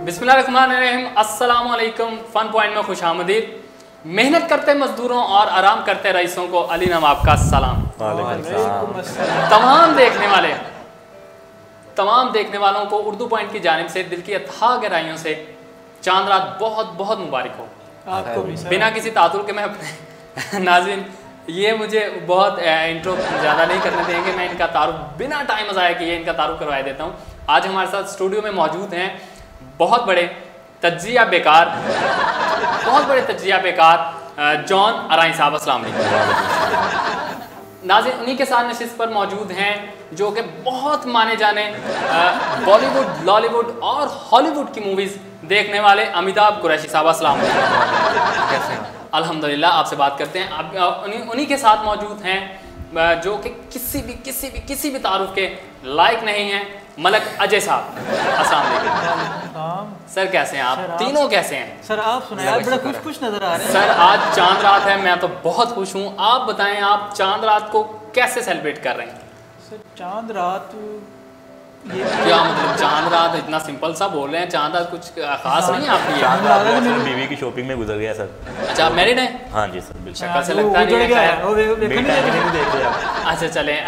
बिस्मिल्लाहिर्रहमानिर्रहीम, अस्सलाम वालेकुम। फन पॉइंट में खुशामदीद। मेहनत करते मजदूरों और आराम करते रईसों को अली नवाब का सलाम। तमाम देखने वालों को उर्दू पॉइंट की जानिब से दिल की अथाह गहराइयों से चांद रात बहुत बहुत मुबारक हो। आपको भी बिना किसी तातुल के मैं अपने नाज़रीन ये मुझे बहुत इंट्रो ज़्यादा नहीं करने देंगे, मैं इनका तारुफ बिना टाइम ज़ाया किए इनका तारुफ करवा देता हूँ। आज हमारे साथ स्टूडियो में मौजूद हैं बहुत बड़े तज्जिया बेकार जॉन अराई साहब। अस्सलाम वालेकुम। नाज़रीन उन्हीं के साथ नशिस्त पर मौजूद हैं जो कि बहुत माने जाने बॉलीवुड, लॉलीवुड और हॉलीवुड की मूवीज़ देखने वाले अमिताभ कुरैशी साहब। अस्सलाम वालेकुम। कैसे हैं? अल्हम्दुलिल्लाह, आपसे बात करते हैं। अब उन्हीं के साथ मौजूद हैं जो कि किसी भी तारुफ के लायक नहीं हैं, मलक अजय साहब। अस्सलाम वालेकुम। सर कैसे हैं आप? तीनों कैसे हैं? सर आप सुनाए, आप बड़ा खुश नजर आ रहे हैं। सर आज चांद रात है, मैं तो बहुत खुश हूँ। आप बताएं आप चांद रात को कैसे सेलिब्रेट कर रहे हैं? सर चांद रात ये क्या मतलब चांद रात इतना सिंपल सा बोल रहे हैं? चांद रात कुछ खास नहीं है आपकी? चांद रात मेरी बीवी की शॉपिंग में गुजर गया सर। अच्छा, आप मैरिड हैं? हाँ जी सर, बिल्कुल। शक्ल से लगता नहीं है। अच्छा चलें,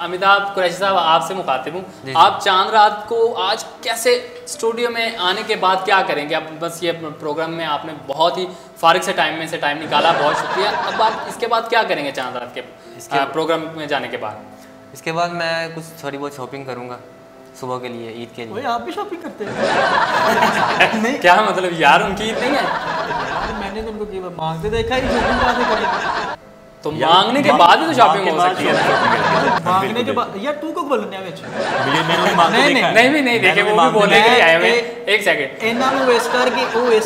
अमिताभ कुरैशी साहब आपसे मुखातिब हूँ। आप चांद रात को आज कैसे स्टूडियो में आने के बाद क्या करेंगे? आप बस ये प्रोग्राम में आपने बहुत ही फारिग से टाइम निकाला, बहुत शुक्रिया। अब आप इसके बाद क्या करेंगे चांद रात के प्रोग्राम में जाने के बाद? इसके बाद मैं कुछ थोड़ी बहुत शॉपिंग करूँगा सुबह के लिए, ईद के लिए। आप भी शॉपिंग करते हैं? नहीं क्या मतलब यार, उनकी ईद नहीं है? यार मैंने तो उनको मांगते देखा ही, शॉपिंग कहाँ से करेंगे? तो मांगने के बाद भी तो शॉपिंग हो सकती है। मांगने के बाद यार तू को बोलने आ विच नहीं देखे वो भी बोलने के लिए आए हुए। एक सेकंड, ਇਹਨਾਂ ਨੂੰ ਇਸ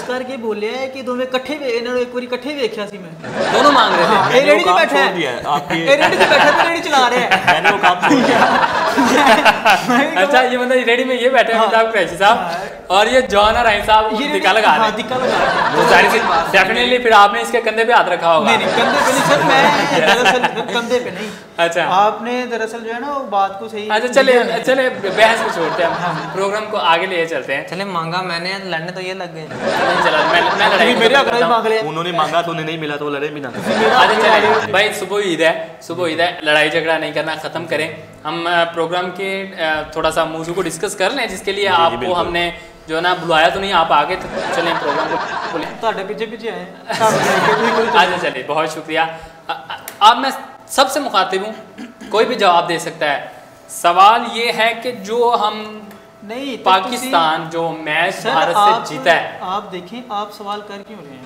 ਕਰਕੇ ਬੋਲਿਆ ਹੈ ਕਿ ਦੋਵੇਂ ਇਕੱਠੇ ਇਹਨਾਂ ਨੂੰ ਇੱਕ ਵਾਰੀ ਇਕੱਠੇ ਵੇਖਿਆ ਸੀ मैं। दोनों मांग रहे थे। ਇਹ रेडी पे बैठा है, आपकी ये रेडी पे बैठा है, रेडी चला रहा है। मैंने वो काम छोड़ दिया। अच्छा ये मतलब रेडी में ये बैठे हैं अमिताभ कुरैशी साहब और ये जॉन अराई साहब दिक्का लगा रहे हैं। दिक्का लगा रहे हैं। वो जाहिर सी डेफिनेटली फिर आपने इसके कंधे पे हाथ रखा होगा। नहीं कंधे पे नहीं सर, मैं दरअसल कंधे पे नहीं। अच्छा आपने दरअसल जो है ना वो बात को सही। अच्छा चले बहस को छोड़ते हैं, हम प्रोग्राम को आगे ले चलते हैं। चले मांगा मैंने, लड़ने तो ये लग गए। नहीं चला, मैं लड़ाई मेरे अगर मांग लिया, उन्होंने मांगा तो उन्हें नहीं मिला तो वो लड़े भी ना। अच्छा चले भाई, सुबह ईद है, लड़ाई झगड़ा नहीं करना, ख़त्म करें। हम प्रोग्राम के थोड़ा सा मौजू को डिस्कस कर लें, जिसके लिए आपको हमने जो है ना बुलाया तो नहीं, आप आगे तो चलें प्रोग्राम को बोलें। ਤੁਹਾਡੇ पीछे आए। अच्छा चलिए, बहुत शुक्रिया। अब मैं सबसे मुखातिब हूँ, कोई भी जवाब दे सकता है। सवाल ये है कि जो हम नहीं पाकिस्तान जो मैच भारत से जीता है, आप देखें आप सवाल कर क्यों रहे हैं?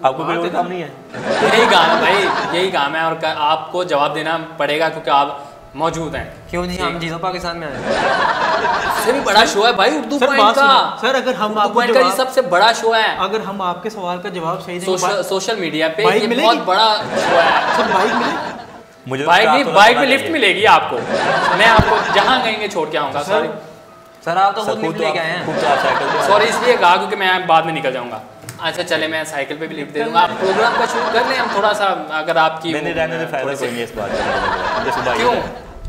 आपको कोई और काम नहीं है? यही काम है भाई, यही काम है और आपको जवाब देना पड़ेगा क्योंकि आप मौजूद हैं। क्यों जी, हम जीतो पाकिस्तान में आए। सबसे भी बड़ा शो है भाई उर्दू पॉइंट का। सर अगर हम आपको पॉइंट का ये सबसे बड़ा शो है। अगर हम आपके सवाल का जवाब सही देंगे सोशल मीडिया पे ये बहुत बड़ा शो है। सर बाइक मिलेगी? मुझे बाइक नहीं, बाइक में लिफ्ट मिलेगी आपको। मैं आपको जहाँ कहेंगे छोड़ के आऊँगा। सॉरी सर, आप तो खुद लिफ्ट लेके आए हैं। सॉरी इसलिए कहा क्योंकि मैं बाद में निकल जाऊँगा। अच्छा चले, मैं साइकिल पे भी लिफ्ट दे दूँगा। आप प्रोग्राम का शुरू कर लें हम थोड़ा सा, अगर आपकी क्यों?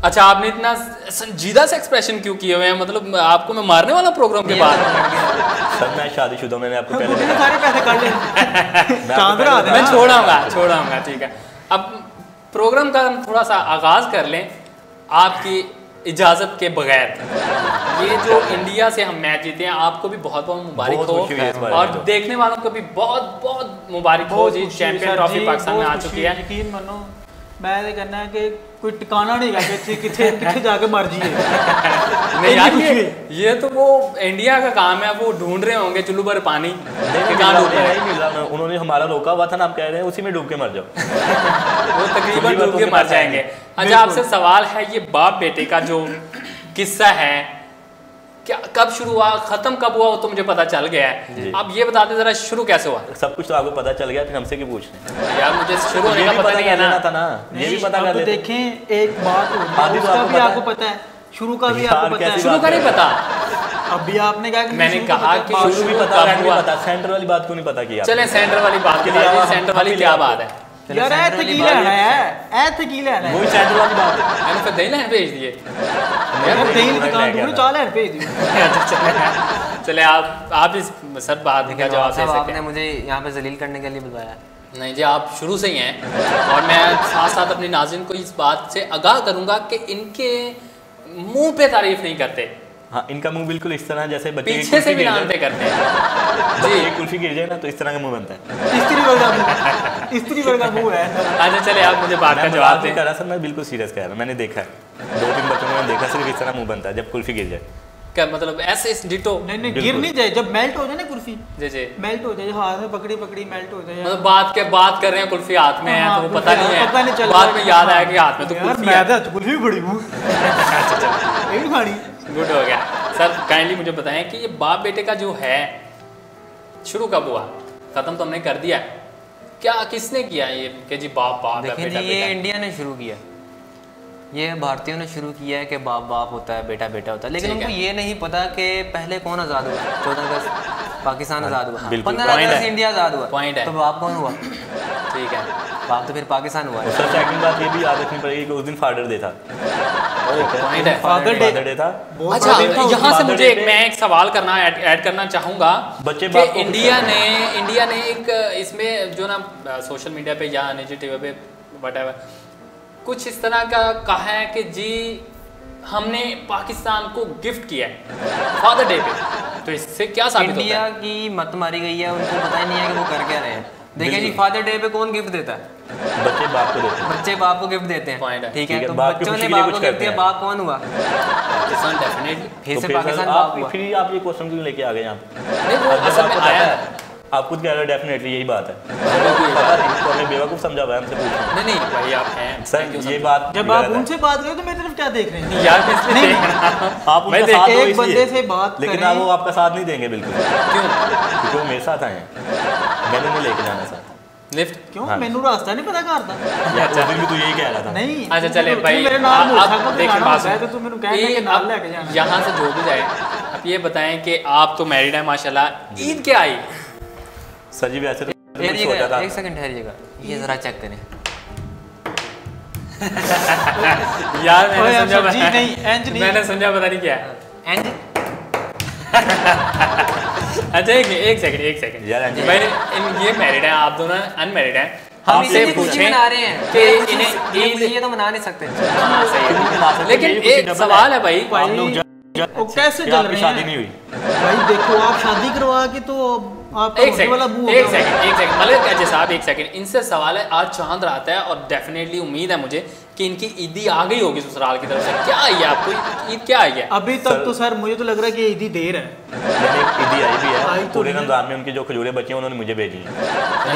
अच्छा आपने इतना संजीदा से एक्सप्रेशन क्यों किए हुए हैं? मतलब आपको मैं मारने वाला प्रोग्राम के बाद? सर मैं शादीशुदा, मैंने आपको पहले सारे पैसे काट लिए। मैं छोड़ाऊंगा ठीक है। अब प्रोग्राम का हम थोड़ा सा आगाज कर लें आपकी इजाजत के बगैर। ये जो इंडिया से हम मैच जीते हैं, आपको भी बहुत बहुत मुबारक हो और देखने वालों को भी बहुत बहुत मुबारक हो जी। चैंपियन ट्रॉफी पाकिस्तान में आ चुकी है। यकीन मानो मैं ये कहना है कि कोई ठिकाना नहीं है कि किथे जाके मर जाइए। नहीं यार, ये तो वो इंडिया का काम है, वो ढूंढ रहे होंगे चुल्लू भर पानी। उन्होंने हमारा रोका हुआ था ना, आप कह रहे हैं उसी में डूब के मर जाओ। वो तकरीबन डूब के मर जाएंगे। अच्छा आपसे सवाल है, ये बाप बेटे का जो किस्सा है क्या कब शुरू हुआ, खत्म कब हुआ, वो तो मुझे पता चल गया है। अब ये बताते जरा शुरू कैसे हुआ? सब कुछ तो आपको पता चल गया, फिर हमसे क्यों पूछ रहे हैं? यार मुझे शुरू होने का पता नहीं है ना। ये भी पता कर लेते। देखें एक बात उसका भी आपको पता है, शुरू का भी आपको पता है। शुरू का नहीं पता? अभी आपने कहा कि मैंने कहा कि शुरू भी पता, सेंटर वाली बात क्यों नहीं पता किया? चलें सेंटर वाली बात के लिए, सेंटर वाली क्या बात है? यार ऐ थे की लेना है, ऐ थे की लेना है। वही सैंडल वाली बात है। मैंने फिर दही लेने भेज दिए। यार दही की दुकान ढूंढो, चाल लेने भेज दियो। चले आप इस सर बात का जवाब दे सकते आपने हैं। मुझे यहाँ पे जलील करने के लिए बुलवाया। नहीं जी, आप शुरू से ही हैं और मैं साथ साथ अपनी नाज़रीन को इस बात से आगाह करूंगा कि इनके मुंह पे तारीफ नहीं करते, हाँ, इनका मुंह बिल्कुल इस तरह जैसे बच्चे की पीछे से कुल्फी भी गिर जाए। नानते करते हैं जी, जी। एक कुल्फी गिर जाए ना तो इस तरह का मुंह बनता है। स्त्री वर्गा मुंह है। अच्छा चले आप मुझे बात का मैं जवाब मजाक नहीं दें। कर रहा सर, मैं बिल्कुल सीरियस कह रहा हूँ। मैंने देखा है, 2-3 बच्चों को मैंने देखा सिर्फ इस तरह मुंह बनता है जब कुल्फी गिर जाए। क्या मतलब ऐसे इस डिटो? नहीं नहीं गिर बिल्कुल। नहीं जाए, जब मेल्ट हो जाए ना कुल्फी, जी जी, मेल्ट हो जाए हाथ में पकड़ी पकड़ी मेल्ट हो जाए। मतलब बात कर रहे हैं कुल्फी हाथ में है हाँ, तो वो पता नहीं पता नहीं है, चल बाद रहा में याद आया कि हाथ में तो यार कुल्फी मैं है। तो कुल्फी बड़ी हूँ, अच्छा चलो, यही खानी। गुड हो गया। सर काइंडली मुझे बताएं कि ये बाप बेटे का जो है शुरू कब हुआ? खत्म तो हमने कर दिया, क्या किसने किया ये कि जी बाप बाप है, देखिए बेटा जी, ये बेटा? इंडिया ने शुरू किया, ये भारतीयों ने शुरू किया है कि बाप बाप होता है, बेटा बेटा होता है। लेकिन ठीक उनको है। ये नहीं पता कि पहले कौन आज़ाद हुआ। 14 अगस्त पाकिस्तान आज़ाद हुआ, बिल्कुल, 15 point अगस्त है। इंडिया आज़ाद हुआ, Point है। तो बाप कौन हुआ? ठीक है, बाप तो फिर पाकिस्तान हुआ और है। सर सेकंड बात ये भी याद रखनी पड़ेगी कि उस दिन फादर डे था। पॉइंट है। Father Day। फादर डे था। बहुत अच्छा, बड़ा दिन था उस यहाँ से Father मुझे Day पे- मैं एक सवाल करना ऐड करना चाहूँगा बच्चे कि बाप को इंडिया ने एक इसमें जो ना सोशल मीडिया पे या निजी टीवी पे व्हाटएवर कुछ इस तरह का कहा है कि जी हमने पाकिस्तान को गिफ्ट किया है फादर डे पे, तो इससे क्या साबित होता इंडिया है? की मत मारी गई है, उनको पता ही नहीं है कि वो कर क्या रहे हैं। देखिए जी, बिल्कुल। फादर डे पे कौन गिफ्ट देता है? बच्चे बाप को देते हैं। बच्चे बाप को गिफ्ट देते Point है। हैं, ठीक ठीक है। है, तो बाप की बच्चों खुशी ने के लिए बाप को कुछ गिफ्ट करते दिया, हैं। बाप कौन हुआ? पाकिस्तान डेफिनेटली। फिर तो से फिर पाकिस्तान सर बाप आप हुआ। फिर आप ये क्वेश्चन क्यों लेके आ गए यहाँ पे? नहीं वो अब जब असल में आपको पता आया है, आप खुद कह रहे हो डेफिनेटली यही बात है। बिल्कुल ये पता बात। नहीं तो हमें बेवकूफ़ समझा हुआ है, हमसे पूछो। नहीं भाई आप हैं सर Thank you ये so बात जब आप उनसे बात करें तो मेरी तरफ क्या देख रहे हैं? much। यार मैं इसलिए नहीं, देख रहा हूँ। आप मैं उनका देख- साथ दो एक इसलिए। बंदे से बात लेकिन करें। आप वो आपका साथ नहीं देंगे बिल्कुल, क्यों क्योंकि वो मेरे साथ आए हैं, मैंने उन्हें लेके जाना साथ। लिफ्ट? क्यों हाँ। मैनू रास्ता नहीं पता घर दा। यार उस दिन भी तू यही कह रहा था। नहीं अच्छा तू- चले तू भाई मेरे नाल आप मोटरसाइकिल पे देखिए जाना बात होता है तो तू मेनू कहना कि नाल लेके जाना। यहाँ से जो भी जाए अब ये बताएं कि आप तो मैरिड है माशाल्लाह, ईद क्या आई? सर जी वैसे तो कुछ सोचा ठहरिएगा, था। एक सेकंड ठहरिएगा, ये जरा चेक करें। यार ओए, मैंने अब समझा सब्जी नहीं, इंज नहीं। मैंने समझा पता नहीं क्या है। एंड अच्छा एक सेकंड यार, अंजी। मैंने ये मैरिड है, आप दोनों अनमैरिड हैं, हम आपसे इसीलिए खुशी पूछें मना रहे हैं कि कि इन्हें ये ईद खुशी तो मना नहीं सकते। हाँ, सही क्यों नहीं मना है। सकते? लेकिन मेरी खुशी एक डबल सवाल है भाई, आप लोग वो कैसे कि चल आपकी रहे शादी हैं? नहीं हुई। भाई देखो आप शादी करवा के तो आपका एक होने वाला मुंह सेकंड होगा। एक सेकंड मलिक अजय साहब एक सेकंड, इनसे सवाल है, आज चांद रात है और डेफिनेटली उम्मीद है मुझे कि इनकी ईदी आ गई होगी ससुराल की तरफ से। क्या आई है आपको ईद, क्या आई है? अभी तक तो सर मुझे तो लग रहा है कि ईदी देर है। मैंने एक ईदी आई भी आई है, तो पूरे नहीं। रमजान में उनकी जो खजूरें बची हैं उन्होंने मुझे भेजी हैं।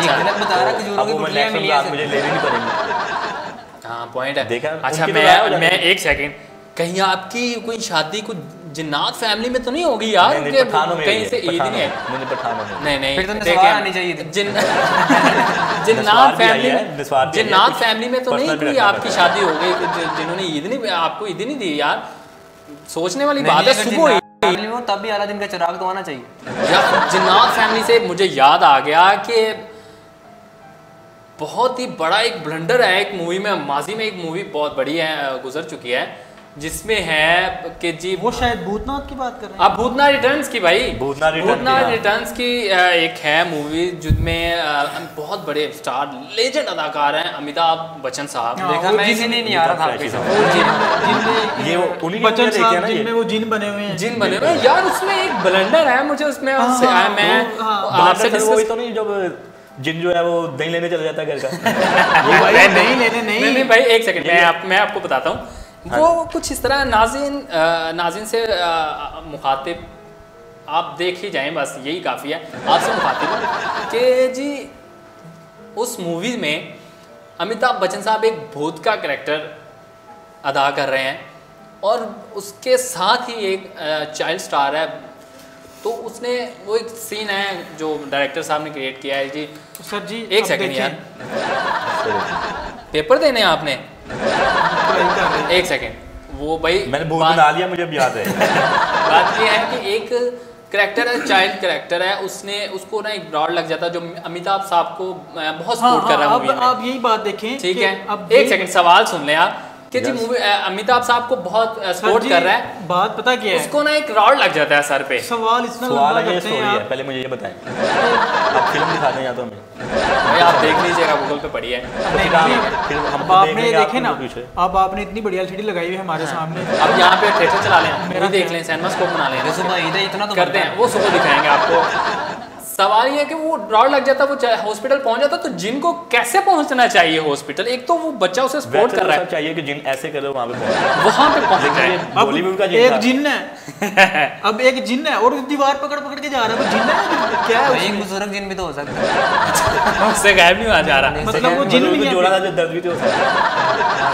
ये गलत बता रहा, खजूरों अब की वो मैं गुठलियां नेक्स्ट मिली रमजान हैं। मुझे लेनी नहीं पड़ेंगी। हाँ पॉइंट है। देखा, अच्छा उनकी तो राय हो मैं जाती मैं है। एक सेकंड, कहीं आपकी कोई शादी कुछ जिन्नात फैमिली में तो नहीं होगी यार? नहीं, कि पठानों में कहीं हुई से है, ईद नहीं है? नहीं पठानों में। नहीं नहीं फिर तो देखिए, निस्वार आनी चाहिए थी। जिन्नात निस्वार भी आई फैमिली है, निस्वार भी आई है, जिन्नात कुछ फैमिली में तो नहीं personal भी कोई रखना आपकी पड़ता है। शादी हो गई कुछ जिन्होंने ईद नहीं आपको ईद नहीं दी यार? सोचने वाली नहीं, बात है। अगर सुबह जिन्नात हो तब भी आला दिन का चिराग तो आना चाहिए। यार जिन्नात फैमिली से मुझे याद आ गया कि बहुत ही बड़ा एक ब्लंडर है एक मूवी में, माजी में एक मूवी बहुत बड़ी है गुजर चुकी है, जिसमें है कि जी वो शायद भूतनाथ की बात कर रहे हैं। आप भूतनाथ रिटर्न्स की भाई, भूतनाथ रिटर्न की, हाँ। रिटर्न्स की एक है मूवी जिसमें बहुत बड़े स्टार लेजेंड अदाकार हैं अमिताभ बच्चन साहब। हाँ, देखा वो मैं जिस- इसीलिए नहीं आ रहा था आपके साथ। वो जिनमें ये वो उन्हीं की बच्चन movie देखी है साहब ना ये? जिनमें वो जिन बने हुए हैं। जिन बने हुए हैं। यार उसमें एक ब्लंडर है, मुझे उसमें हाँ, उससे- हाँ, मैं वो- हाँ। आपसे ब्लंडर सर वो डिस्कस तो नहीं जब जिन जो है वो दही लेने चला जाता है घर का। भाई नहीं लेने नहीं भाई एक सेकंड, मैं आपको बताता हूँ। वो कुछ इस तरह नाज़रीन से मुखातिब आप देख ही जाएं, बस यही काफ़ी है आपसे मुखातिब हूं कि जी उस मूवी में अमिताभ बच्चन साहब एक भूत का कैरेक्टर अदा कर रहे हैं और उसके साथ ही एक चाइल्ड स्टार है, तो उसने वो एक सीन है जो डायरेक्टर साहब ने क्रिएट किया है जी। सर जी एक अब सेकंड देखिए, यार, पेपर देने हैं आपने? ट्राई कर रहे हैं। एक सेकंड, वो भाई मैंने भूत बात- बना लिया, मुझे अब याद है। बात ये है कि एक करेक्टर है, चाइल्ड करेक्टर है, उसको ना एक रॉड लग जाता है जो अमिताभ साहब को बहुत सपोर्ट कर रहा है मूवी में। आप यही बात देखें, ठीक है, एक सेकंड सवाल सुन ले आप कि जी मूवी अमिताभ साहब को बहुत सपोर्ट कर रहा है, बात पता क्या है, उसको ना एक रॉड लग जाता है सर पे। सवाल इतना सवाल लंबा है, ये करते स्टोरी हैं है, आप। पहले मुझे ये बताएं। आप फिल्म दिखा दें या तो हमें भाई आप देख लीजिएगा, गूगल पे पड़ी है। फिर हम अब आपने देखे ना, अब आपने इतनी बढ़िया एलसीडी लगाई हुई है हमारे सामने, अब यहाँ पे थिएटर चला लें, मूवी देख लें, सिनेमा स्कोप बना लें, सुबह ईद है, इतना तो करते हैं, वो सुबह दिखाएंगे आपको। सवाल ये है कि वो रॉड लग जाता, वो हॉस्पिटल पहुंच जाता, तो जिन को कैसे पहुंचना चाहिए हॉस्पिटल? एक तो वो बच्चा उसे सपोर्ट कर रहा है, चाहिए कि जिन ऐसे करे वहाँ पे पहुंच जाए। बॉलीवुड का एक जिन है अब एक जिन है और दीवार पकड़ पकड़ के जा रहा है, वो जिन है क्या है? एक बुजुर्ग जिन भी तो हो सकता है, उससे गायब नहीं हुआ जा रहा, मतलब वो जिन नहीं है, जोड़ा था जो दर्द भी तो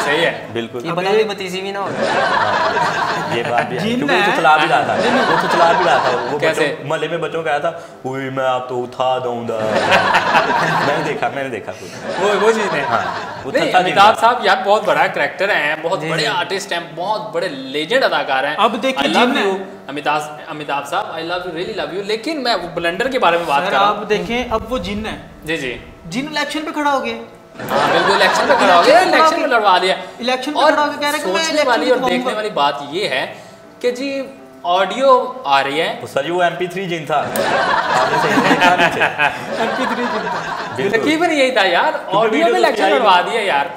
सही है बिल्कुल। ये बता भी बतीसी भी ना हो। ये बात भी है, जिन क्योंकि है। वो चला भी रहा था, वो तो चला भी रहा था, वो कैसे? महल्ले में बच्चों का आया था, उई मैं आप तो उठा दूंगा। मैंने देखा कुछ वो चीज है। हाँ, वो नहीं, था अमिताभ साहब यार बहुत बड़ा कैरेक्टर हैं, बहुत बड़े आर्टिस्ट हैं, बहुत बड़े लेजेंड अदाकार हैं। अब देखिए I love जिन है। you, अमिताभ साहब, I love you, really love you. लेकिन मैं वो ब्लंडर के बारे में बात कर सर रहा आप हूँ। देखें, अब वो जिन है, जी जी जिन इलेक्शन पे खड़ा हो गए, हाँ बिल्कुल, इलेक्शन पे खड़ा हो गया, इलेक्शन में लड़वा लिया। इलेक्शन पे और खड़ा होकर कह रहा है कि मैं सोचने इलेक्शन वाली और दिखाऊंगा। देखने वाली बात ये है कि जी ऑडियो आ रही है, तो सर वो MP3 जिन था, आपने सही देखा नहीं थे। MP3 जिन था। बिल्कुल। तकरीबन यही था यार, ऑडियो में वीडियो तो इलेक्शन क्या ही लड़वा दिया यार।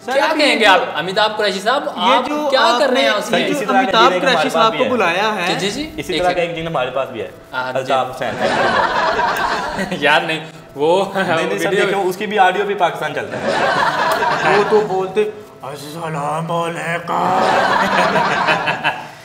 सर, क्या अभी कहेंगे ये आप अमिताभ कुरैशी साहब, ये आप जो क्या कर रहे हैं आपने- उसमें? ये इसी जो तरह का अमिताभ जिन एक कुरैशी हमारे साहब पास को भी है। बुलाया है, जी जी इसी एक तरह का एक जिन हमारे पास भी है, हाँ, अल्ताफ हुसैन। सेकंड। यार नहीं वो नहीं सर वीडियो देखो, उसकी भी ऑडियो भी पाकिस्तान चलता है। वो तो बोलते अस्सलाम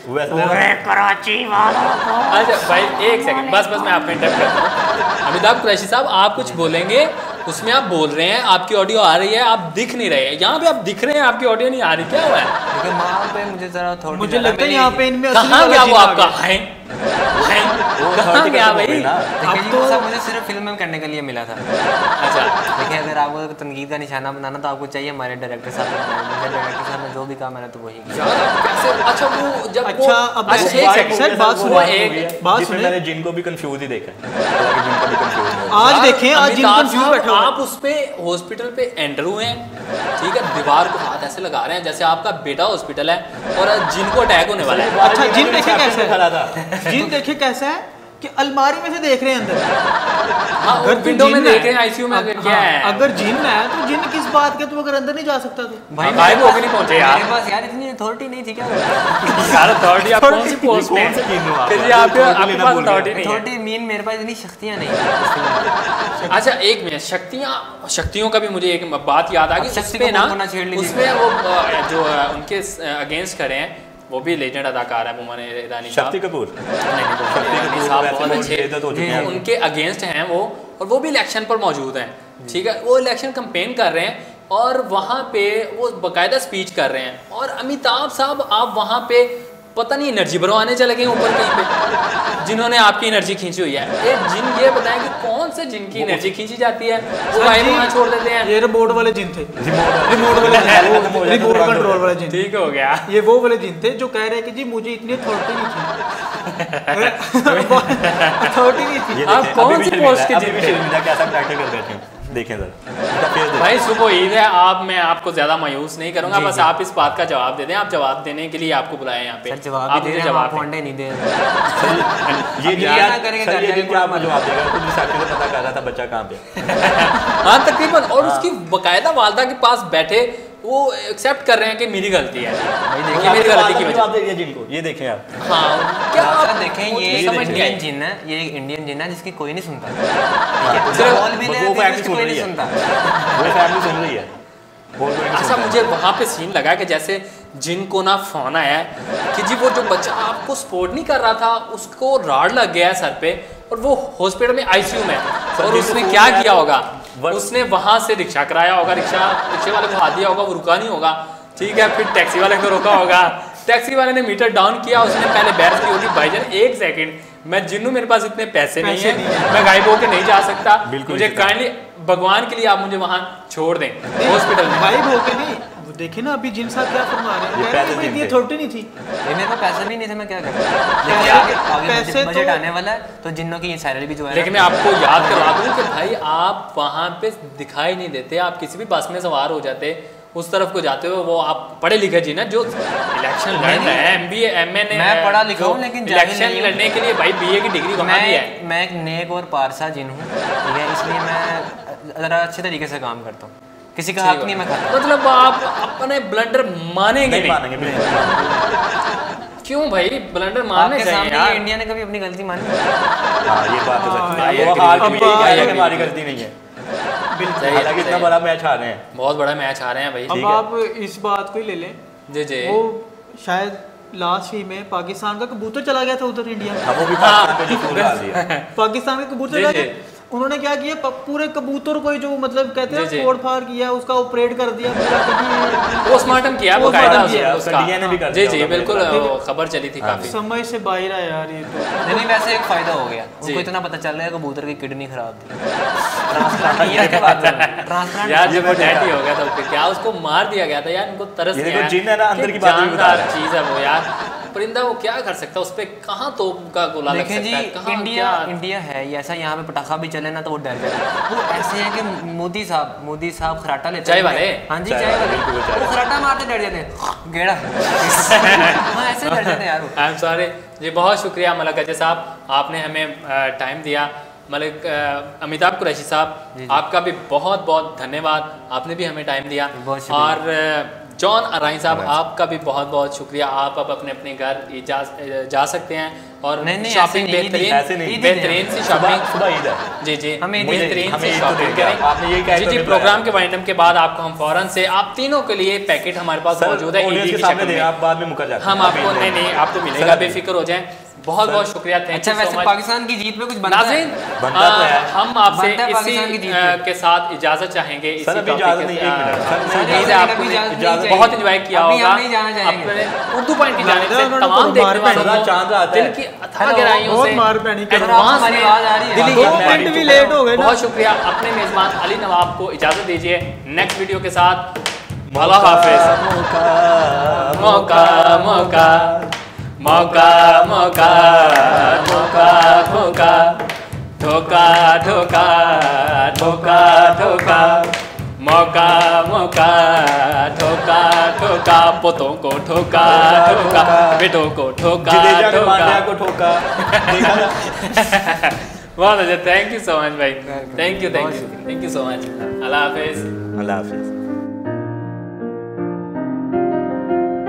वालेकुम कराची वालों को। अच्छा भाई एक सेकंड, बस मैं आपको इंटरप्ट करता हूँ। अमिताभ कुरैशी साहब आप कुछ बोलेंगे, उसमें आप बोल रहे हैं, आपकी ऑडियो आ रही है, आप दिख नहीं रहे, यहाँ पे आप दिख रहे हैं, आपकी ऑडियो नहीं आ रही, क्या हुआ है? लेकिन वहाँ पे मुझे जरा थोड़ा मुझे लगता है यहाँ पे इनमें असली कहाँ वाला गया जिन वो आ आपका? गया। कहाँ गया भाई? देखिए जी, तो- वो सब मुझे सिर्फ फिल्म में करने के लिए मिला था। अच्छा देखिए अगर आपको तनकीद का निशाना बनाना तो आपको चाहिए हमारे डायरेक्टर साहब को बनाना। मुझे डायरेक्टर साहब ने जो भी कहा मैंने तो वही किया। यार आप कैसे, अच्छा वो जब अच्छा, अब अच्छा वो एक बात- सेकंड सर, बात वो सुनो, एक बात जिसमें सुने। मैंने जिन को भी कंफ्यूज ही देखा है, हालांकि जिन का भी कंफ्यूज नहीं होता। आज यार, देखें, आज जिन अमिताभ कंफ्यूज साहब, बैठा हुआ है। आप उस पे हॉस्पिटल पे एंटर हुए हैं, ठीक है, दीवार को हाथ ऐसे लगा रहे हैं जैसे आपका बेटा हॉस्पिटल है और जिनको अटैक होने वाला है। अच्छा, जिन देखे कैसे खड़ा है, था। जिन देखे कैसा है कि अलमारी में से देख रहे हैं अंदर। हाँ, अगर तू विंडो में जिन देख है, रहे हैं, आईसीयू में अब- क्या हाँ, है? अगर जिन है तो जिन किस बात के, तू अगर अंदर नहीं जा सकता तो भाई गायब होके नहीं पहुंचे यार। मेरे पास यार इतनी अथॉरिटी नहीं थी क्या? यार अथॉरिटी आप कौन सी पोस्ट में कौन से जिन हो आप? कि जी आपके Authority आपके लेना पास भूल गए। अथॉरिटी नहीं है। अथॉरिटी मीन मेरे पास इतनी शक्तियाँ नहीं थी। अच्छा एक मिनट, शक्तियों का भी मुझे एक बात याद आ गई, अब शक्ति उसपे को ना बोलना छेड़ लीजिए। उसमें वो जो उनके अगेंस्ट खड़े हैं, वो भी लेजेंड अदाकार है बुमान ईरानी साहब। शक्ति कपूर नहीं, शक्ति ईरानी कपूर साहब वैसे बहुत बहुत अच्छे, बेइज्जत हो चुके हैं। उनके अगेंस्ट हैं वो, और वो भी इलेक्शन पर मौजूद हैं, ठीक है, वो इलेक्शन कैंपेन कर रहे हैं और वहाँ पे वो बाकायदा स्पीच कर रहे हैं, और अमिताभ साहब आप वहाँ पे पता नहीं एनर्जी भरवाने चले गए ऊपर कहीं पे, जिन्होंने आपकी एनर्जी खींची हुई है। एक जिन ये बताएं कि कौन से जिन की एनर्जी खींची जाती है, वो गायब होना छोड़ देते हैं। ये रिमोट वाले जिन थे, रिमोट रिमोट वाले खत्म हो जाता रिमोट है, कंट्रोल वाले जिन। ठीक हो गया। ये वो वाले जिन थे जो कह रहे हैं कि जी मुझे इतनी अथॉरिटी नहीं थी, अथॉरिटी नहीं थी। ये आप देखें, कौन अभी सी भी पोस्ट के अभी जिन भी थे? शर्मिंदा कैसा कैरेक्टर कर बैठे हैं, देखें जरा इसका फेस देखें। भाई सुबह ईद है, मैं आपको ज्यादा मायूस नहीं करूंगा, बस आप इस बात का जवाब दे दें। आप जवाब देने के लिए आपको बुलाए यहाँ पे, सर जवाब आप भी दे मुझे रहे हैं, जवाब आप दें। फंडे नहीं दे रहे। ये यार क्या ना करेंगे, सर, ये कर दिन क्या आपको जाएंगे, जवाब देगा? खुद रिसेप्शन से पता कर रहा था बच्चा कहाँ पे। हाँ तकरीबन, और उसकी बकायदा वालदा के पास बैठे वो एक्सेप्ट कर रहे हैं कि मेरी गलती है, ये मेरी गलती की वजह। जवाब दे दिया जिनको, ये देखें आप। हाँ क्या सर आप देखें, मुझे ये समझ नहीं इंडियन आई। जिन है, ये एक इंडियन जिन है जिसकी कोई नहीं सुनता। सिर्फ बोल भी ले वो फिर फैमिली उसकी सुन कोई रही नहीं है, सुनता। वो फैमिली सुन रही है, और कोई नहीं अच्छा सुनता। मुझे वहाँ पे सीन लगा कि जैसे जिनको ना फोन आया है कि जी वो जो बच्चा आपको सपोर्ट नहीं कर रहा था उसको राड लग गया है सर पे, और वो हॉस्पिटल में आईसीयू में, और उसने जिनको क्या फोन किया आया होगा, वो- उसने वहां से रिक्शा कराया होगा, रिक्शे वाले को हाथ दिया होगा, वो रुका नहीं होगा, ठीक है, फिर टैक्सी वाले को रोका होगा, टैक्सी वाले ने मीटर डाउन किया, उसने पहले बहस की होगी, भाईजान एक सेकंड, मैं जिन्नू मेरे पास इतने पैसे नहीं है, मैं गायब होके नहीं जा सकता, बिल्कुल मुझे नहीं जा काइंडली भगवान के लिए आप मुझे वहां छोड़ दें हॉस्पिटल में। गायब होके नहीं, देखे ना अभी जिन साहब क्या फरमा रहे ये हैं, पैसे इतनी जिनके। अथॉरिटी नहीं थी। ये मेरे पास पैसे भी नहीं थे, मैं क्या करूँ? पैसे आगे बजट तो- आने वाला है तो जिन्नों की सैलरी भी जो है लेकिन मैं आपको याद करवा दूं कि भाई आप वहाँ पे दिखाई नहीं देते, आप किसी भी बस में सवार हो जाते, उस तरफ को जाते हो, वो आप पढ़े लिखे जी ना जो इलेक्शन लड़ रहे हैं, MBA MA ने मैं पढ़ा लिखा हूँ, लेकिन जाहिल इलेक्शन नहीं हूँ। लड़ने के लिए भाई BA की डिग्री कमा दी है। मैं एक नेक और पारसा जिन हूँ, ठीक है, इसलिए मैं ज़रा अच्छे तरीके से काम करता हूँ, किसी का हक नहीं मैं खाता। मतलब आप अपने ब्लंडर मानेंगे नहीं नहीं? मानेंगे बिल्कुल। क्यों भाई ब्लंडर मानने आपके चाहिए सामने यार। ये इंडिया ने कभी अपनी गलती मानी? हाँ ये बात तो सच हाँ, है, ये वो हाल भी agree, यही कहा है कि agree। हमारी गलती नहीं है। सही, हालांकि इतना सही। बड़ा मैच हारे हैं। बहुत बड़ा मैच आ रहे हैं भाई। अब ठीक है। आप इस बात को ही ले लें, जी जी। वो शायद लास्ट ही में पाकिस्तान का कबूतर चला गया था उधर इंडिया में। अब वो भी पाकिस्तान पे जो सूर डाल दिया। पाकिस्तान का कबूतर जी, चला जी। गया, उन्होंने क्या किया, पूरे कबूतर को ही जो मतलब कहते जी, जी। हैं फोड़ फाड़ किया, उसका ऑपरेट कर दिया पूरा कभी। पोस्टमार्टम किया Postmortem बकायदा किया, उसका। डीएनए भी कर जी दिया जी होगा बिल्कुल, मेरे वो खबर चली थी काफी। समझ से बाहर है यार ये तो। नहीं वैसे एक फायदा हो गया, जी। उनको इतना पता चल गया कबूतर की किडनी खराब थी, ट्रांसप्लांट किया के बाद ट्रांसप्लांट यार ये जब मैं वो डेड ही देखा। हो गया था फिर क्या उसको मार दिया गया था यार, इनको तरस ये नहीं देखो आया जिन है ना, अंदर कि की बात भी बता जानदार रहा है। चीज है वो यार, परिंदा वो क्या कर सकता है, उस पे कहाँ तोप का गोला लग देखें जी, सकता है, कहाँ इंडिया क्या? इंडिया है ये ऐसा, यहाँ पे पटाखा भी चले ना तो वो डर जाए। वो ऐसे है कि मोदी साहब खराटा लेते चाय हैं। वाले? हाँ जी चाय चाय वाले, वाले, बिल्कुल चाय वो खराटा मारते डर जाते हैं, गेड़ा हाँ ऐसे डर जाते हैं यार वो। आई एम सॉरी जी, बहुत शुक्रिया मलिक अजय साहब, आपने हमें टाइम दिया। मलिक अमिताभ कुरैशी साहब, आपका भी बहुत बहुत धन्यवाद, आपने भी हमें टाइम दिया। बहुत शुक्रिया। और जॉन अराइन साहब, आपका भी बहुत बहुत शुक्रिया, आप अब अपने अपने घर जा सकते हैं और नहीं, नहीं, शॉपिंग ऐसे नहीं, ऐसे नहीं। बेहतरीन बेहतरीन सी शॉपिंग। सुबह ईद है। जी जी, हमें बेहतरीन हमें सी ईद तो शॉपिंग देंगे। करें। आपने यही कहा जी तो जी, हमें प्रोग्राम बुलाया। के वाइंड अप के बाद आपको हम फौरन से आप तीनों के लिए पैकेट हमारे पास सर मौजूद है ऑडियंस ईदी के की सामने शक्ल दें, में। आप बाद में मुकर जाते हैं। हम आपको नहीं नहीं आपको मिलेगा, सर, बेफिक्र हो जाएं। बहुत बहुत शुक्रिया, थैंक अच्छा यू सो वैसे मच। पाकिस्तान की जीत पे कुछ बनता है? नाज़रीन, बनता तो है। हम आपसे बनता है पाकिस्तान की इसी जीत पे। के साथ इजाजत चाहेंगे। सर, इसी अभी टॉपिक इजाजत के नहीं, एक मिनट, सर, सर, नहीं, उम्मीद है अभी आपको इजाजत नहीं चाहिए। बहुत एंजॉय किया अभी होगा। हम नहीं जाना चाहेंगे। अपने उर्दू पॉइंट की जानिब से उन्होंने तमाम तो देखने मार वालों पहनी। को चांद आता है। दिल की अथाह हेलो, गहराइयों बहुत से मार पहनी कर रहा एडवांस हमारी में आवाज आ रही है। दिली 2 मिनट भी लेट हो गए ना। बहुत शुक्रिया। अपने मेजबान अली नवाब को इजाजत दीजिए, नेक्स्ट वीडियो के साथ। अल्लाह हाफिज। मौका मौका मौका मौका मौका मौका धोखा धोखा धोखा धोखा मौका मौका धोखा धोखा पोतों को ठोका ठोका बेटों को ठोका जडेजा ने ठोका। मांड्या को ठोका। देखा ना? बहुत अच्छा, थैंक यू सो मच भाई, thank you so much. Allah Hafiz. Allah Hafiz.